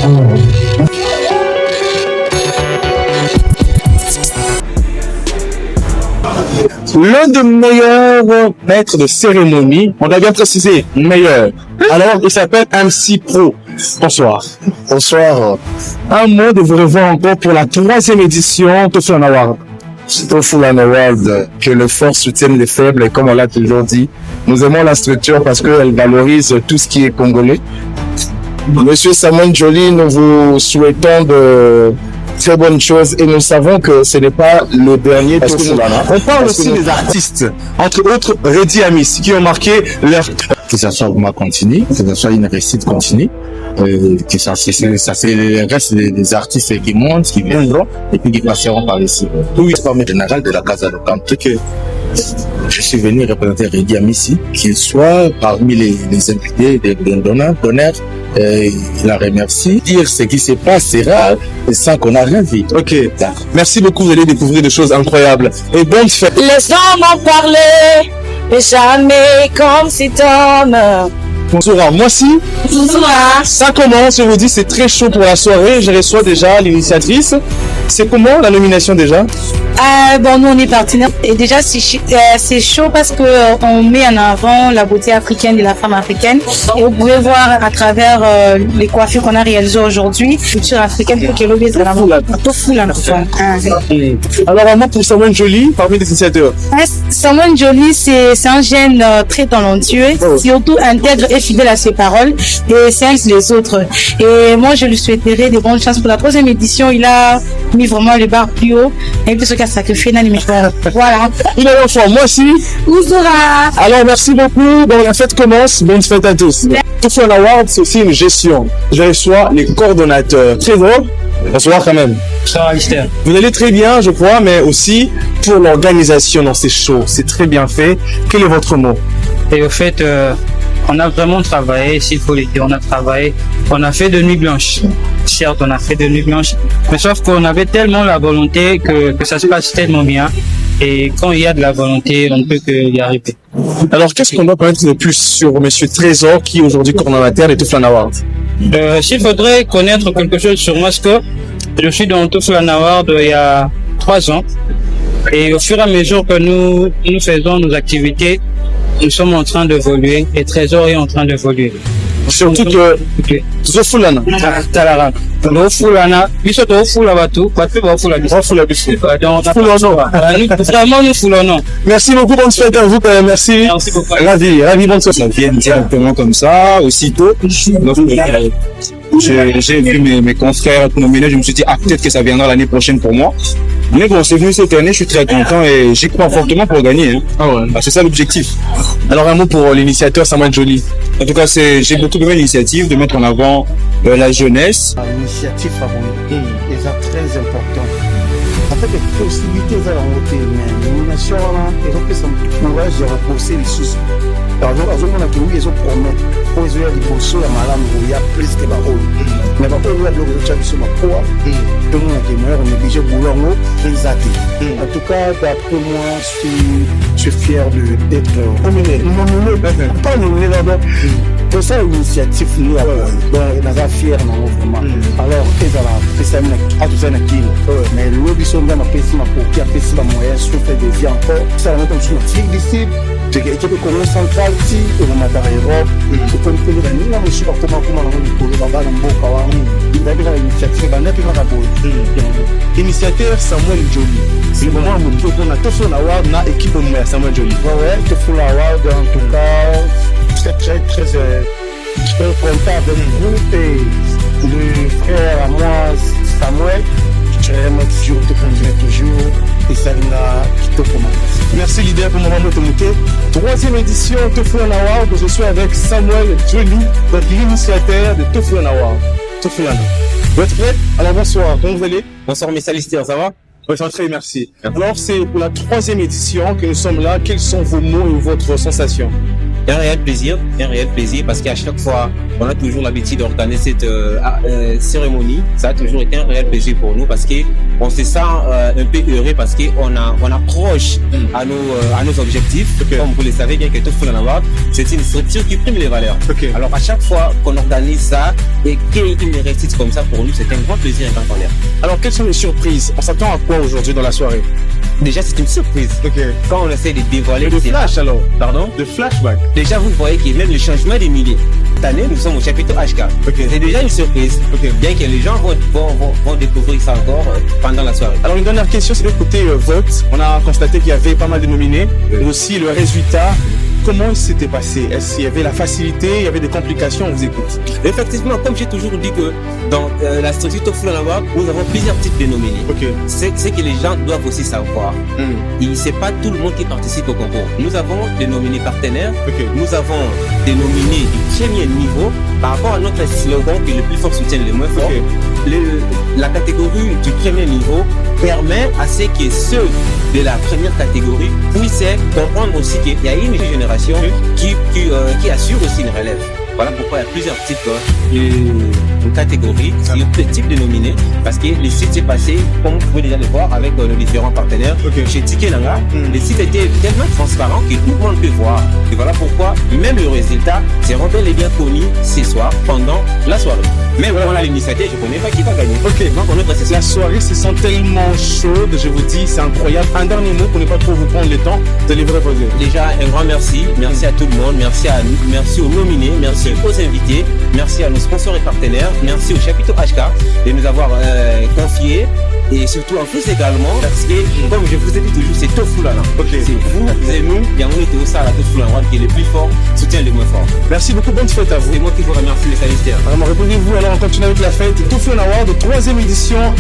L'un des meilleurs maîtres de cérémonie, on a bien précisé, meilleur. Alors, il s'appelle MC Pro. Bonsoir. Bonsoir. Un mot de vous revoir encore pour la 3e édition de Tofulan Award. Tofulan Award, que le fort soutienne les faibles, et comme on l'a toujours dit, nous aimons la structure parce qu'elle valorise tout ce qui est congolais. Monsieur Samuel Joly, nous vous souhaitons de très bonnes choses et nous savons que ce n'est pas le dernier Tofulan. On parle aussi des artistes, entre autres Reddy Amis, qui ont marqué leur... Que ça soit ma continue, que ça soit une réussite continue, que ça reste des artistes qui montent, qui viendront et puis qui passeront par ici. Oui, c'est le général de la Casa de Camp que je suis venu représenter Reddy Amis ici, qu'il soit parmi les invités des donneurs. Il la remercie. Dire ce qui se passe, c'est rare, sans qu'on a rien vu. Ok, merci beaucoup, vous allez découvrir des choses incroyables. Et bonne fête. Les hommes ont parlé, mais jamais comme cet homme. Bonsoir, moi aussi. Bonsoir. Ça commence, je vous dis, c'est très chaud pour la soirée. Je reçois déjà l'initiatrice. C'est comment la nomination déjà? Bon, nous on est partenaires et déjà c'est chaud parce que on met en avant la beauté africaine et la femme africaine. Et vous pouvez voir à travers les coiffures qu'on a réalisées aujourd'hui, culture africaine pour que l'objet soit Tofulan. Alors un mot pour Samuel Joly parmi les initiateurs. Samuel Joly, c'est un jeune très talentueux, surtout intègre et fidèle à ses paroles et c'est un des autres. Et moi je lui souhaiterais de bonnes chances pour la 3e édition. Il a mis vraiment le bar plus haut et puis ce qu'a sacrifié dans les micros. Voilà. Il est enfant, moi aussi. Bonsoir. Alors merci beaucoup. Bon, la fête commence. Bonne fête à tous. Tofulan Award, c'est aussi une gestion. Je reçois les coordonnateurs. Très drôle. Bonsoir quand même. Bonsoir Alistair. Vous allez très bien, je crois, mais aussi pour l'organisation dans ces shows. C'est très bien fait. Quel est votre mot? Et au fait, on a vraiment travaillé, s'il faut le dire, on a travaillé. On a fait de nuit blanche. Certes, on a fait de nuit blanche. Mais sauf qu'on avait tellement la volonté que ça se passe tellement bien. Et quand il y a de la volonté, on ne peut y arriver. Alors, qu'est-ce qu'on doit connaître de plus sur Monsieur Trésor, qui est aujourd'hui coordonnateur des Tofulan Award? S'il faudrait connaître quelque chose sur moi, que je suis dans Tofulan Award il y a 3 ans. Et au fur et à mesure que nous faisons nos activités, nous sommes en train d'évoluer et Trésor est en train d'évoluer. Surtout que Tofulan Talara. Tofulan, biso Tofulan batu, pas plus Tofulan. Vraiment nous Tofulan. Merci beaucoup, bonne fête à vous. Merci. Merci beaucoup. Ravi, bonne fête. Ça vient directement comme ça, aussitôt. Donc, j'ai vu mes confrères nominés, je me suis dit, peut-être que ça viendra l'année prochaine pour moi. Mais bon, c'est venu cette année, je suis très content et j'y crois fortement pour gagner. Hein. Ah ouais. C'est ça l'objectif. Alors un mot pour l'initiateur Samuel Joly. En tout cas, j'ai beaucoup aimé l'initiative de mettre en avant la jeunesse. L'initiative a été très importante. En fait, les possibilités à la montée, mais nomination, ils ont fait son courage de repousser les sous. Alors, on a trouvé ils ont promis. Ils ont dit pour ceux à Malam, il y a plus que Barol. Mais par contre, il y a de l'autre sur ma foi. Tout le monde est mort, on est obligé de boulot, les athées. En tout cas, d'après moi, je suis fier d'être nominé. Pas nominé d'abord. Pour ça, l'initiative, nous, donc, on est fiers, vraiment. Alors, ils ont mais le lobby sont dans ma PC, ma pour qui a fait ça, moyen, souffle des vies encore. Ça va mettre sur notre fille d'ici. Tu es Congo central, si, on a dans l'Europe. Tu peux me faire la nuit, je suis pas comment on a dans le Bokawa. Il a bien l'initiative, on a bien la boue. Initiateur Samuel Joly. C'est le moment où on a Tofulan Award, on a équipe de Samuel Joly. Ouais, Tofulan Award, en tout cas, c'est très content avec vous et le frère à moi, Samuel. Je remercie toujours et ça qui te commande. Merci leader pour mon moment de monter. 3e édition Tofulan Award. Je suis avec Samuel Joly, l'initiateur de Tofulan Award. Tofulan. Vous êtes prêts? Alors bonsoir, comment vous allez? Bonsoir, mes Alistair, ça va? Oui, ça va très, merci. Alors c'est pour la 3e édition que nous sommes là. Quels sont vos mots et votre sensation? Un réel plaisir parce qu'à chaque fois, on a toujours l'habitude d'organiser cette cérémonie. Ça a toujours été un réel plaisir pour nous parce que on se sent un peu heureux parce qu'on approche à nos objectifs. Comme vous le savez bien que Tofulana Award, c'est une structure qui prime les valeurs. Alors à chaque fois qu'on organise ça et qu'il me réussite comme ça, pour nous, c'est un grand plaisir et un grand honneur. Alors, quelles sont les surprises? On s'attend à quoi aujourd'hui dans la soirée? Déjà, c'est une surprise. Quand on essaie de dévoiler... De flash alors? Pardon? De flashback? Déjà, vous voyez qu'il y a même le changement des milliers. Cette année, nous sommes au chapitre HK. C'est déjà une surprise. Bien que les gens vont découvrir ça encore pendant la soirée. Alors, une dernière question, c'est le côté vote. On a constaté qu'il y avait pas mal de nominés. Et aussi, le résultat, comment il s'était passé? Est-ce qu'il y avait la facilité? Il y avait des complications? On vous écoute. Effectivement, comme j'ai toujours dit que dans la structure Tofulana Award, nous avons plusieurs types de nominés. C'est que les gens doivent aussi savoir. C'est pas tout le monde qui participe au concours. Nous avons des nominés partenaires. Nous avons des nominés du premier niveau par rapport à notre slogan que le plus fort soutient le moins fort. La catégorie du premier niveau permet à ce que ceux de la première catégorie puissent comprendre aussi qu'il y a une génération qui assure aussi une relève. Voilà pourquoi il y a plusieurs types de catégories, plusieurs types de nominés, parce que le site s'est passé, comme vous pouvez déjà le voir, avec nos différents partenaires. Chez Tikenanga, le site était tellement transparent que tout le monde peut voir. Et voilà pourquoi même le résultat sera bel et bien connu ce soir, pendant la soirée. Mais voilà, on a l'initiative, je ne connais pas qui va gagner. Donc on est pressé. La soirée se sent tellement chaude, je vous dis, c'est incroyable. Un dernier mot pour ne pas trop vous prendre le temps de les reposer. Déjà, un grand merci. Merci à tout le monde, merci à nous, merci aux nominés, merci aux invités, merci à nos sponsors et partenaires, merci au chapitre HK de nous avoir confié et surtout en plus également parce que comme je vous ai dit toujours c'est Tofulana. C'est vous et nous, et on était au sein à Tofulana qui est le plus fort, soutient le moins fort. Merci beaucoup, bonne fête à vous. C'est moi qui vous remercie les salutaires. Vraiment, reposez-vous, alors on continue avec la fête Tofulana Award de 3e édition.